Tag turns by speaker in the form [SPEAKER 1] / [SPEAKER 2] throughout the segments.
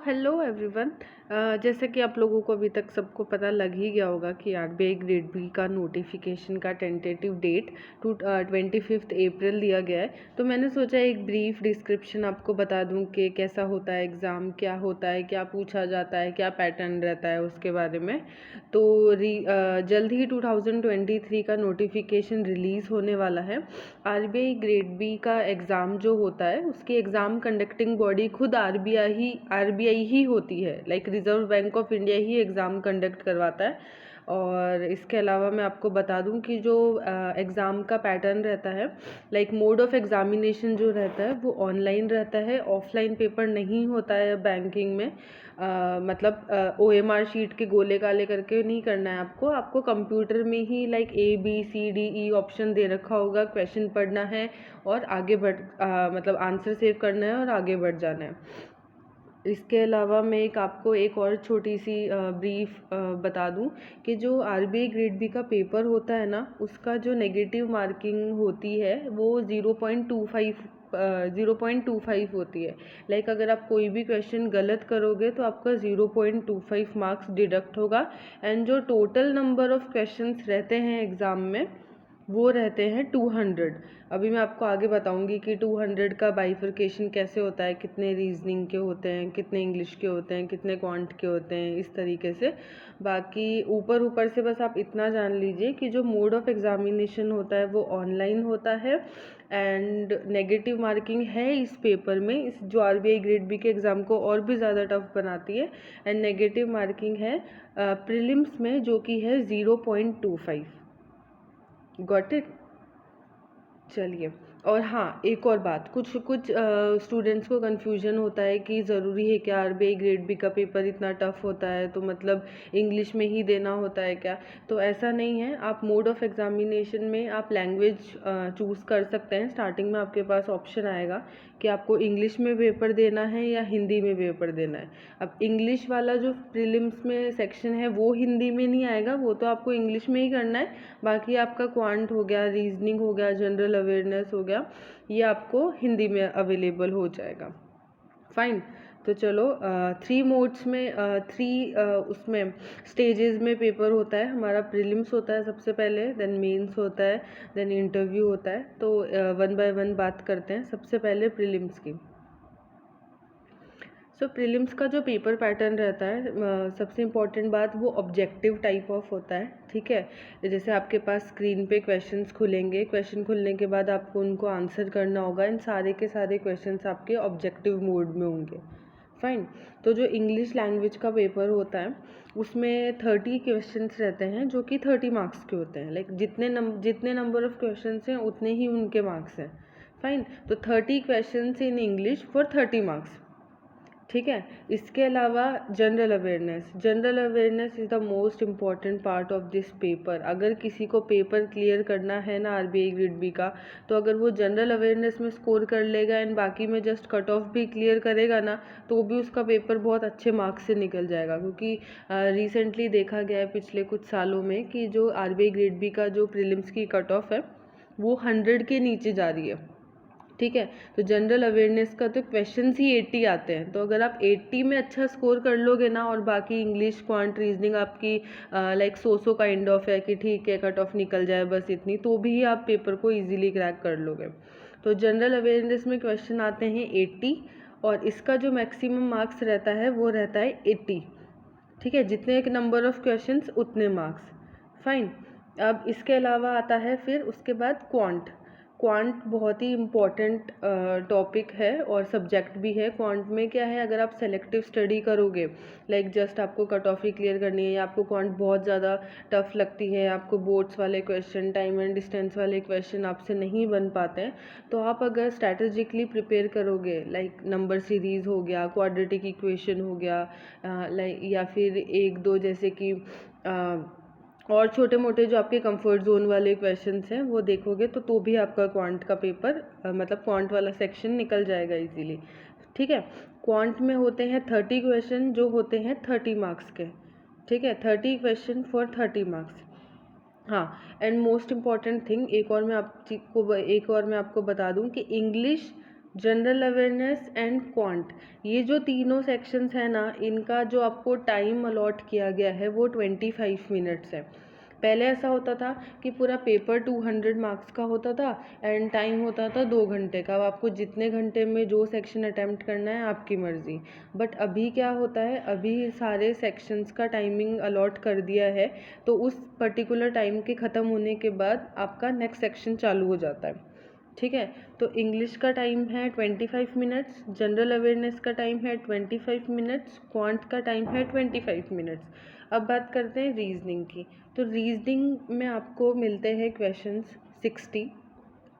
[SPEAKER 1] Hello everyone. जैसे कि आप लोगों को अभी तक सबको पता लग ही गया होगा कि आरबीआई ग्रेड बी का नोटिफिकेशन का टेंटेटिव डेट 25 अप्रैल दिया गया है। तो मैंने सोचा एक ब्रीफ डिस्क्रिप्शन आपको बता दूं कि कैसा होता है एग्ज़ाम, क्या होता है, क्या पूछा जाता है, क्या पैटर्न रहता है उसके बारे में। तो जल्द ही 2023 का नोटिफिकेशन रिलीज़ होने वाला है। आरबीआई ग्रेड बी का एग्ज़ाम जो होता है उसकी एग्ज़ाम कंडक्टिंग बॉडी खुद आरबीआई ही होती है। Like reserve bank of India he exam conduct करवाता है। और इसके अलावा मैं आपको बता दूं कि जो एग्ज़ाम का पैटर्न रहता है, लाइक मोड ऑफ एग्ज़ामिनेशन जो रहता है वो ऑनलाइन रहता है, ऑफलाइन पेपर नहीं होता है बैंकिंग में। मतलब ओएमआर शीट के गोले काले करके नहीं करना है आपको कंप्यूटर में ही लाइक ABCDE ऑप्शन दे रखा होगा, क्वेश्चन पढ़ना है और आगे मतलब आंसर सेव करना है और आगे बढ़ जाना है। इसके अलावा मैं आपको एक और छोटी सी ब्रीफ बता दूं कि जो आरबीआई ग्रेड बी का पेपर होता है ना, उसका जो नेगेटिव मार्किंग होती है वो 0.25 होती है। लाइक अगर आप कोई भी क्वेश्चन गलत करोगे तो आपका 0.25 मार्क्स डिडक्ट होगा। एंड जो टोटल नंबर ऑफ क्वेश्चंस रहते हैं एग्ज़ाम में वो रहते हैं 200। अभी मैं आपको आगे बताऊंगी कि 200 का बाइफरकेशन कैसे होता है, कितने रीजनिंग के होते हैं, कितने इंग्लिश के होते हैं, कितने क्वांट के होते हैं, इस तरीके से। बाकी ऊपर ऊपर से बस आप इतना जान लीजिए कि जो मोड ऑफ एग्जामिनेशन होता है वो ऑनलाइन होता है। एंड नेगेटिव मार्किंग है इस पेपर में, इस जो आरबीआई ग्रेड बी के एग्ज़ाम को और भी ज़्यादा टफ बनाती है। एंड नेगेटिव मार्किंग है प्रीलिम्स में जो कि है 0.25। Got it. चलिए। और हाँ, एक और बात, कुछ कुछ स्टूडेंट्स को कन्फ्यूजन होता है कि ज़रूरी है क्या आरबीआई ग्रेड बी का पेपर इतना टफ होता है, तो मतलब इंग्लिश में ही देना होता है क्या? तो ऐसा नहीं है। आप मोड ऑफ एग्जामिनेशन में आप लैंग्वेज चूज़ कर सकते हैं। स्टार्टिंग में आपके पास ऑप्शन आएगा कि आपको इंग्लिश में पेपर देना है या हिंदी में पेपर देना है। अब इंग्लिश वाला जो प्रीलिम्स में सेक्शन है वो हिंदी में नहीं आएगा, वो तो आपको इंग्लिश में ही करना है। बाकी आपका क्वांट हो गया, रीजनिंग हो गया, जनरल अवेयरनेस हो गया, ये आपको हिंदी में अवेलेबल हो जाएगा। फाइन। तो चलो, 3 मोड्स में, 3 उसमें स्टेजेस में पेपर होता है हमारा। प्रीलिम्स होता है सबसे पहले, देन मेंस होता है, देन इंटरव्यू होता है। तो वन बाय वन बात करते हैं। सबसे पहले प्रीलिम्स की। सो प्रीलिम्स का जो पेपर पैटर्न रहता है, सबसे इम्पॉर्टेंट बात, वो ऑब्जेक्टिव टाइप ऑफ होता है। ठीक है। जैसे आपके पास स्क्रीन पे क्वेश्चंस खुलेंगे, क्वेश्चन खुलने के बाद आपको उनको आंसर करना होगा। इन सारे के सारे क्वेश्चंस आपके ऑब्जेक्टिव मोड में होंगे। फाइन। तो जो इंग्लिश लैंग्वेज का पेपर होता है उसमें 30 क्वेश्चंस रहते हैं जो कि 30 मार्क्स के होते हैं। लाइक जितने नंबर ऑफ क्वेश्चंस हैं उतने ही उनके मार्क्स हैं। फाइन। तो 30 questions in English for 30 marks. ठीक है। इसके अलावा general awareness is the most important part of this paper. अगर किसी को पेपर क्लियर करना है ना आरबीआई ग्रेड बी का, तो अगर वो जनरल अवेयरनेस में स्कोर कर लेगा एंड बाकी में जस्ट कट ऑफ भी क्लियर करेगा ना, तो भी उसका पेपर बहुत अच्छे मार्क्स से निकल जाएगा। क्योंकि रिसेंटली देखा गया है पिछले कुछ सालों में कि जो आरबीआई ग्रेड बी का जो प्रीलिम्स की कट ऑफ है वो 100 के नीचे जा रही है। ठीक है। तो जनरल अवेयरनेस का तो क्वेश्चंस ही 80 आते हैं। तो अगर आप 80 में अच्छा स्कोर कर लोगे ना, और बाकी इंग्लिश क्वांट रीजनिंग आपकी लाइक सो काइंड ऑफ है कि ठीक है कट ऑफ निकल जाए बस इतनी, तो भी आप पेपर को इजीली क्रैक कर लोगे। तो जनरल अवेयरनेस में क्वेश्चन आते हैं 80, और इसका जो मैक्सिमम मार्क्स रहता है वो रहता है 80। ठीक है। जितने एक नंबर ऑफ क्वेश्चंस उतने मार्क्स। फाइन। अब इसके अलावा आता है फिर उसके बाद क्वांट। क्वांट बहुत ही इम्पॉर्टेंट टॉपिक है और सब्जेक्ट भी है। क्वांट में क्या है, अगर आप सेलेक्टिव स्टडी करोगे, लाइक जस्ट आपको कट ऑफ ही क्लियर करनी है या आपको क्वांट बहुत ज़्यादा टफ लगती है, आपको बोर्ड्स वाले क्वेश्चन, टाइम एंड डिस्टेंस वाले क्वेश्चन आपसे नहीं बन पाते हैं, तो आप अगर स्ट्रैटेजिकली प्रिपेयर करोगे, लाइक नंबर सीरीज़ हो गया, क्वाड्रेटिक इक्वेशन हो गया, लाइक या फिर एक दो जैसे कि और छोटे मोटे जो आपके कंफर्ट जोन वाले क्वेश्चंस हैं वो देखोगे तो भी आपका क्वांट का पेपर मतलब क्वांट वाला सेक्शन निकल जाएगा इजीली। ठीक है। क्वांट में होते हैं 30 क्वेश्चन जो होते हैं 30 मार्क्स के। ठीक है। 30 क्वेश्चन फॉर 30 मार्क्स। हाँ। एंड मोस्ट इम्पॉर्टेंट थिंग, एक और मैं आपको बता दूं कि English general awareness and quant, ये जो तीनों सेक्शंस हैं ना, इनका जो आपको टाइम अलॉट किया गया है वो 25 मिनट्स है। पहले ऐसा होता था कि पूरा पेपर 200 मार्क्स का होता था एंड टाइम होता था 2 घंटे का। अब आपको जितने घंटे में जो सेक्शन अटैम्प्ट करना है आपकी मर्ज़ी। बट अभी क्या होता है, अभी सारे सेक्शंस का टाइमिंग अलॉट कर दिया है, तो उस पर्टिकुलर टाइम के ख़त्म होने के बाद आपका नेक्स्ट सेक्शन चालू हो जाता है। ठीक है, तो इंग्लिश का टाइम है 25 मिनट्स, जनरल अवेयरनेस का टाइम है 25 मिनट्स, क्वांट का टाइम है 25 मिनट्स। अब बात करते हैं रीजनिंग की। तो रीजनिंग में आपको मिलते हैं क्वेश्चंस 60।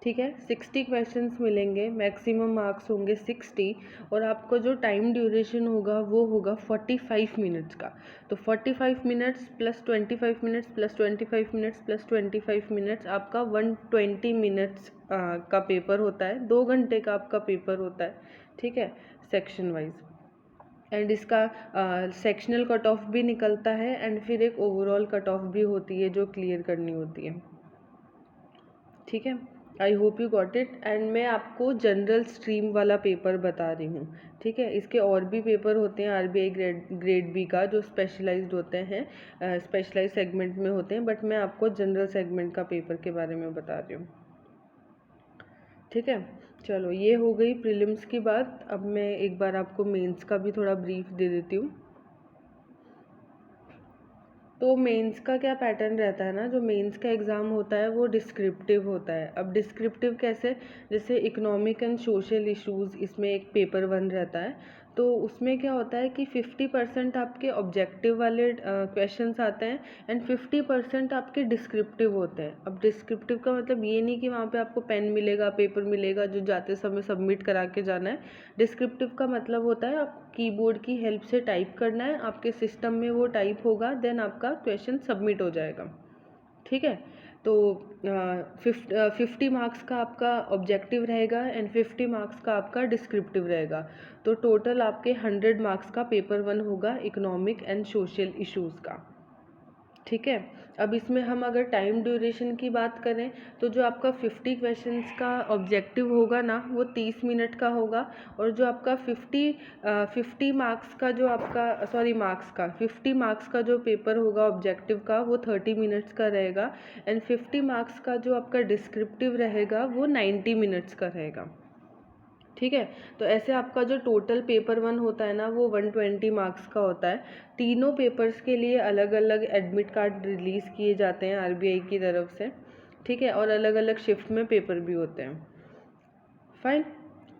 [SPEAKER 1] ठीक है, 60 क्वेश्चंस मिलेंगे, मैक्सिमम मार्क्स होंगे 60, और आपको जो टाइम ड्यूरेशन होगा वो होगा 45 मिनट्स का। तो 45 minutes plus 25 minutes plus 25 minutes plus 25 minutes, आपका 120 मिनट्स का पेपर होता है। 2 घंटे का आपका पेपर होता है। ठीक है, सेक्शन वाइज। एंड इसका सेक्शनल कट ऑफ भी निकलता है एंड फिर एक ओवरऑल कट ऑफ भी होती है जो क्लियर करनी होती है। ठीक है, I hope you got it. And मैं आपको जनरल स्ट्रीम वाला पेपर बता रही हूँ। ठीक है, इसके और भी पेपर होते हैं आरबीआई ग्रेड बी का, जो स्पेशलाइज्ड होते हैं, स्पेशलाइज्ड सेगमेंट में होते हैं, बट मैं आपको जनरल सेगमेंट का पेपर के बारे में बता रही हूँ। ठीक है, चलो ये हो गई प्रीलिम्स की बात। अब मैं एक बार आपको मेंस का भी थोड़ा ब्रीफ दे देती हूँ। तो मेंस का क्या पैटर्न रहता है ना, जो मेंस का एग्ज़ाम होता है वो डिस्क्रिप्टिव होता है। अब डिस्क्रिप्टिव कैसे, जैसे इकोनॉमिक एंड सोशल इश्यूज़, इसमें एक पेपर 1 रहता है। तो उसमें क्या होता है कि 50% आपके ऑब्जेक्टिव वाले क्वेश्चंस आते हैं एंड 50% आपके डिस्क्रिप्टिव होते हैं। अब डिस्क्रिप्टिव का मतलब ये नहीं कि वहाँ पे आपको पेन मिलेगा, पेपर मिलेगा जो जाते समय सबमिट करा के जाना है। डिस्क्रिप्टिव का मतलब होता है आप कीबोर्ड की हेल्प से टाइप करना है, आपके सिस्टम में वो टाइप होगा, देन आपका क्वेश्चन सबमिट हो जाएगा। ठीक है, तो 50 मार्क्स का आपका ऑब्जेक्टिव रहेगा एंड 50 मार्क्स का आपका डिस्क्रिप्टिव रहेगा। तो टोटल आपके 100 मार्क्स का पेपर 1 होगा इकोनॉमिक एंड सोशल इश्यूज़ का। ठीक है, अब इसमें हम अगर टाइम ड्यूरेशन की बात करें, तो जो आपका 50 क्वेश्चंस का ऑब्जेक्टिव होगा ना, वो 30 मिनट का होगा। और जो आपका 50 मार्क्स का जो आपका 50 मार्क्स का जो पेपर होगा ऑब्जेक्टिव का, वो 30 मिनट्स का रहेगा। एंड 50 मार्क्स का जो आपका डिस्क्रिप्टिव रहेगा वो 90 मिनट्स का रहेगा। ठीक है, तो ऐसे आपका जो टोटल पेपर 1 होता है ना, वो 120 मार्क्स का होता है। तीनों पेपर्स के लिए अलग अलग एडमिट कार्ड रिलीज़ किए जाते हैं आरबीआई की तरफ से। ठीक है, और अलग अलग शिफ्ट में पेपर भी होते हैं। Fine,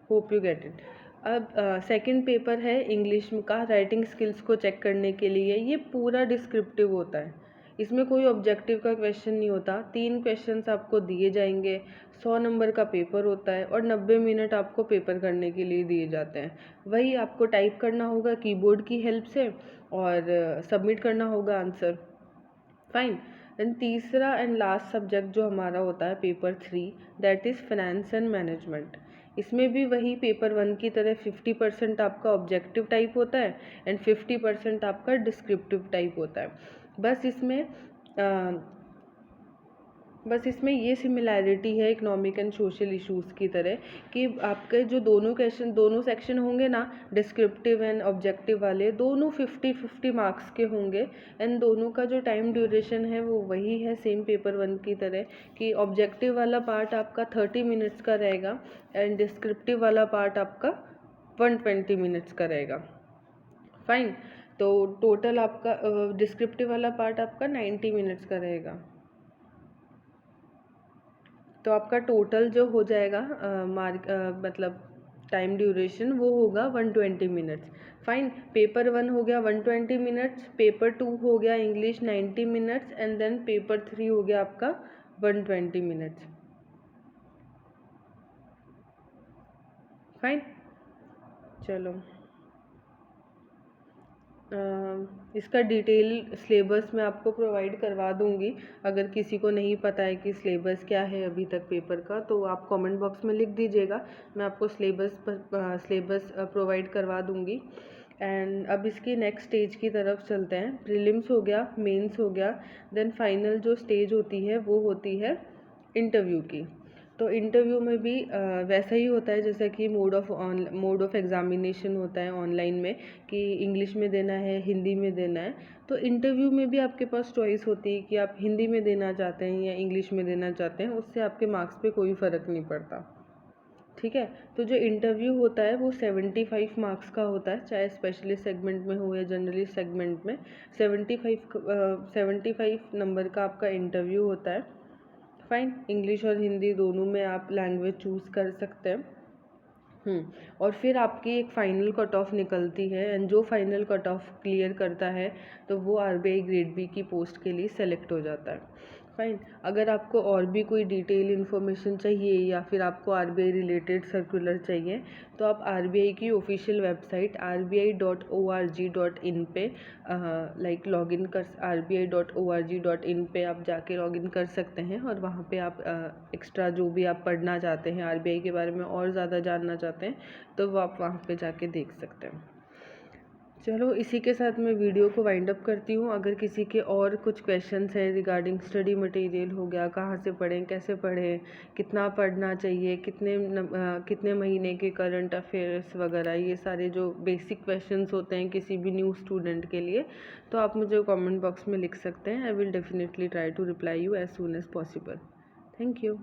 [SPEAKER 1] hope you get it. अब सेकंड पेपर है इंग्लिश का, राइटिंग स्किल्स को चेक करने के लिए। ये पूरा डिस्क्रिप्टिव होता है, इसमें कोई ऑब्जेक्टिव का क्वेश्चन नहीं होता। 3 क्वेश्चंस आपको दिए जाएंगे, 100 नंबर का पेपर होता है और 90 मिनट आपको पेपर करने के लिए दिए जाते हैं। वही आपको टाइप करना होगा कीबोर्ड की हेल्प से और सबमिट करना होगा आंसर। फाइन। एंड तीसरा एंड लास्ट सब्जेक्ट जो हमारा होता है paper 3, that is finance and management. इसमें भी वही पेपर 1 की तरह 50% आपका ऑब्जेक्टिव टाइप होता है एंड 50% आपका डिस्क्रिप्टिव टाइप होता है। बस इसमें ये सिमिलैरिटी है इकोनॉमिक एंड सोशल इश्यूज़ की तरह, कि आपके जो दोनों सेक्शन होंगे ना, डिस्क्रिप्टिव एंड ऑब्जेक्टिव वाले, दोनों 50-50 मार्क्स के होंगे। एंड दोनों का जो टाइम ड्यूरेशन है वो वही है, सेम पेपर 1 की तरह, कि ऑब्जेक्टिव वाला पार्ट आपका 30 मिनट्स का रहेगा एंड डिस्क्रिप्टिव वाला पार्ट आपका 120 मिनट्स का रहेगा। फाइन, तो टोटल आपका डिस्क्रिप्टिव वाला पार्ट आपका 90 मिनट्स का रहेगा। तो आपका टोटल जो हो जाएगा मतलब टाइम ड्यूरेशन, वो होगा 120 मिनट्स। फाइन, पेपर 1 हो गया 120 मिनट्स, पेपर 2 हो गया English 90 minutes and then paper 3 हो गया आपका 120 मिनट्स। फाइन, चलो इसका डिटेल सिलेबस मैं आपको प्रोवाइड करवा दूंगी। अगर किसी को नहीं पता है कि सिलेबस क्या है अभी तक पेपर का, तो आप कमेंट बॉक्स में लिख दीजिएगा, मैं आपको सिलेबस प्रोवाइड करवा दूंगी। एंड अब इसकी नेक्स्ट स्टेज की तरफ चलते हैं। प्रीलिम्स हो गया, मेंस हो गया, देन फाइनल जो स्टेज होती है वो होती है इंटरव्यू की। तो इंटरव्यू में भी वैसा ही होता है जैसा कि मोड ऑफ एग्ज़ामिनेशन होता है ऑनलाइन में, कि इंग्लिश में देना है, हिंदी में देना है। तो इंटरव्यू में भी आपके पास चॉइस होती है कि आप हिंदी में देना चाहते हैं या इंग्लिश में देना चाहते हैं, उससे आपके मार्क्स पे कोई फ़र्क नहीं पड़ता। ठीक है। तो जो इंटरव्यू होता है वो 75 मार्क्स का होता है, चाहे स्पेशलिस्ट सेगमेंट में हो या जनरलिस्ट सेगमेंट में। 75 नंबर का आपका इंटरव्यू होता है। फाइन, इंग्लिश और हिंदी दोनों में आप लैंग्वेज चूज़ कर सकते हैं। और फिर आपकी एक फ़ाइनल कट ऑफ निकलती है, एंड जो फाइनल कट ऑफ क्लियर करता है तो वो आरबीआई ग्रेड बी की पोस्ट के लिए सेलेक्ट हो जाता है। फाइन, अगर आपको और भी कोई डिटेल इन्फॉर्मेशन चाहिए या फिर आपको आरबीआई रिलेटेड सर्कुलर चाहिए, तो आप आरबीआई की ऑफिशियल वेबसाइट rbi.org.in पे लॉगिन कर rbi.org.in पे आप जाके लॉगिन कर सकते हैं, और वहाँ पे आप एक्स्ट्रा जो भी आप पढ़ना चाहते हैं, आरबीआई के बारे में और ज़्यादा जानना चाहते हैं, तो वो आप वहाँ पे जाके देख सकते हैं। चलो, इसी के साथ मैं वीडियो को वाइंड अप करती हूँ। अगर किसी के और कुछ क्वेश्चंस है रिगार्डिंग स्टडी मटेरियल हो गया, कहाँ से पढ़ें, कैसे पढ़ें, कितना पढ़ना चाहिए, कितने महीने के करंट अफेयर्स वगैरह, ये सारे जो बेसिक क्वेश्चंस होते हैं किसी भी न्यू स्टूडेंट के लिए, तो आप मुझे कमेंट बॉक्स में लिख सकते हैं। I will definitely try to reply you as soon as possible. Thank you.